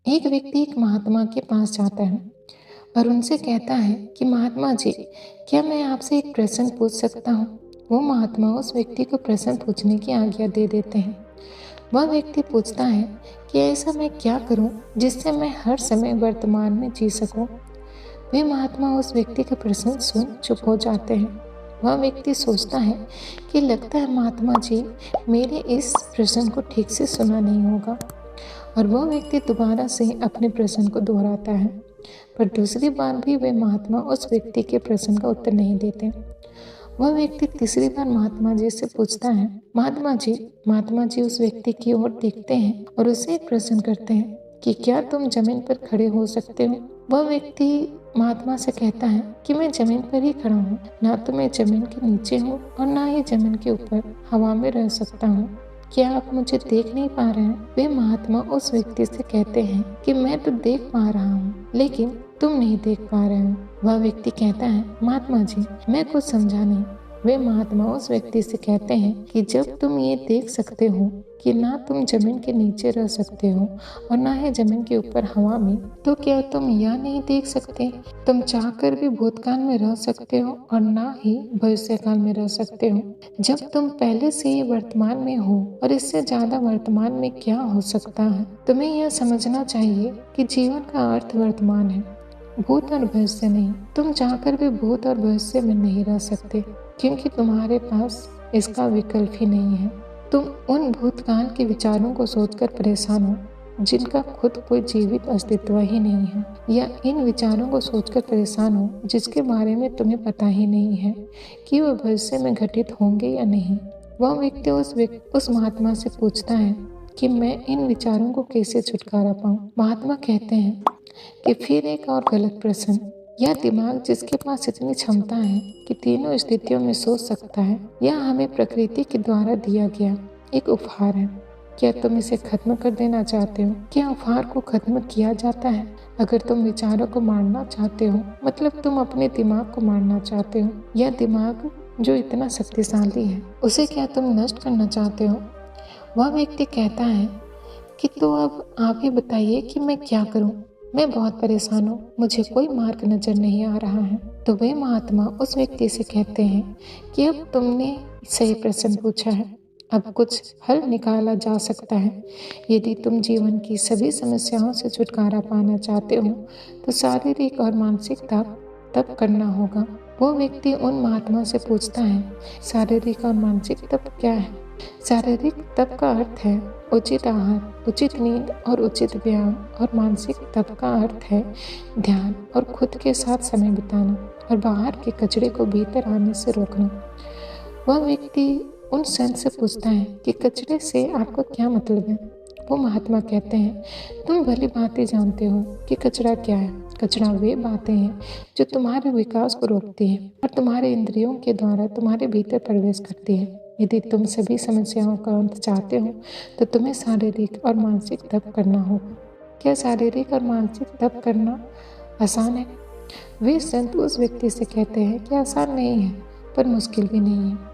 एक व्यक्ति एक महात्मा के पास जाता है और उनसे कहता है कि महात्मा जी, क्या मैं आपसे एक प्रश्न पूछ सकता हूँ? वो महात्मा उस व्यक्ति को प्रश्न पूछने की आज्ञा दे देते हैं। वह व्यक्ति पूछता है कि ऐसा मैं क्या करूं जिससे मैं हर समय वर्तमान में जी सकूं? वे महात्मा उस व्यक्ति का प्रश्न सुन चुप हो जाते हैं। वह व्यक्ति सोचता है कि लगता है महात्मा जी मेरे इस प्रश्न को ठीक से सुना नहीं होगा, और वह व्यक्ति दोबारा से अपने प्रश्न को दोहराता है। पर दूसरी बार भी वे महात्मा उस व्यक्ति के प्रश्न का उत्तर नहीं देते। वह व्यक्ति तीसरी बार महात्मा जी से पूछता है, महात्मा जी उस व्यक्ति की ओर देखते हैं और उससे एक प्रश्न करते हैं कि क्या तुम जमीन पर खड़े हो सकते हो? वह व्यक्ति महात्मा से कहता है कि मैं जमीन पर ही खड़ा हूँ, ना तो मैं जमीन के नीचे हूँ और ना ही जमीन के ऊपर हवा में रह सकता हूँ। क्या आप मुझे देख नहीं पा रहे हैं? वे महात्मा उस व्यक्ति से कहते हैं कि मैं तो देख पा रहा हूँ, लेकिन तुम नहीं देख पा रहे हो। वह व्यक्ति कहता है, महात्मा जी मैं कुछ समझा नहीं। वे महात्मा उस व्यक्ति से कहते हैं कि जब तुम ये देख सकते हो कि ना तुम जमीन के नीचे रह सकते हो और ना ही जमीन के ऊपर हवा में, तो क्या तुम यह नहीं देख सकते तुम चाहकर भी भूतकाल में रह सकते हो और ना ही भविष्यकाल में रह सकते हो? जब तुम पहले से ही वर्तमान में हो और इससे ज्यादा वर्तमान में क्या हो सकता है? तुम्हें यह समझना चाहिए कि जीवन का अर्थ वर्तमान है, भूत और भविष्य नहीं। तुम चाहकर भी भूत और भविष्य में नहीं रह सकते, क्योंकि तुम्हारे पास इसका विकल्प ही नहीं है। तुम उन भूतकाल के विचारों को सोचकर परेशान हो जिनका खुद कोई जीवित अस्तित्व ही नहीं है, या इन विचारों को सोचकर परेशान हो जिसके बारे में तुम्हें पता ही नहीं है कि वह भविष्य में घटित होंगे या नहीं। वह व्यक्ति उस महात्मा से पूछता है कि मैं इन विचारों को कैसे छुटकारा पाऊं? महात्मा कहते हैं कि फिर एक और गलत प्रश्न, यह दिमाग जिसके पास इतनी क्षमता है कि तीनों स्थितियों में सोच सकता है, यह हमें प्रकृति के द्वारा दिया गया एक उपहार है। क्या तुम इसे खत्म कर देना चाहते हो? क्या उपहार को खत्म किया जाता है? अगर तुम विचारों को मारना चाहते हो, मतलब तुम अपने दिमाग को मारना चाहते हो। यह दिमाग जो इतना शक्तिशाली है, उसे क्या तुम नष्ट करना चाहते हो? वह व्यक्ति कहता है कि तो अब आप ही बताइए कि मैं क्या करूं? मैं बहुत परेशान हूँ, मुझे कोई मार्ग नजर नहीं आ रहा है। तो वे महात्मा उस व्यक्ति से कहते हैं कि अब तुमने सही प्रश्न पूछा है, अब कुछ हल निकाला जा सकता है। यदि तुम जीवन की सभी समस्याओं से छुटकारा पाना चाहते हो तो शारीरिक और मानसिक तप करना होगा। वो व्यक्ति उन महात्मा से पूछता है, शारीरिक और मानसिक तप क्या है? शारीरिक तप का अर्थ है उचित आहार, उचित नींद और उचित व्यायाम, और मानसिक तप का अर्थ है ध्यान और खुद के साथ समय बिताना और बाहर के कचरे को भीतर आने से रोकना। वह व्यक्ति उन संत से पूछता है कि कचरे से आपका क्या मतलब है? वो महात्मा कहते हैं, तुम भली भांति जानते हो कि कचरा क्या है। कचरा वे बातें हैं जो तुम्हारे विकास को रोकती हैं और तुम्हारे इंद्रियों के द्वारा तुम्हारे भीतर प्रवेश करती है। यदि तुम सभी समस्याओं का अंत चाहते हो तो तुम्हें शारीरिक और मानसिक तप करना होगा। क्या शारीरिक और मानसिक तप करना आसान है? वे संत उस व्यक्ति से कहते हैं कि आसान नहीं है, पर मुश्किल भी नहीं है।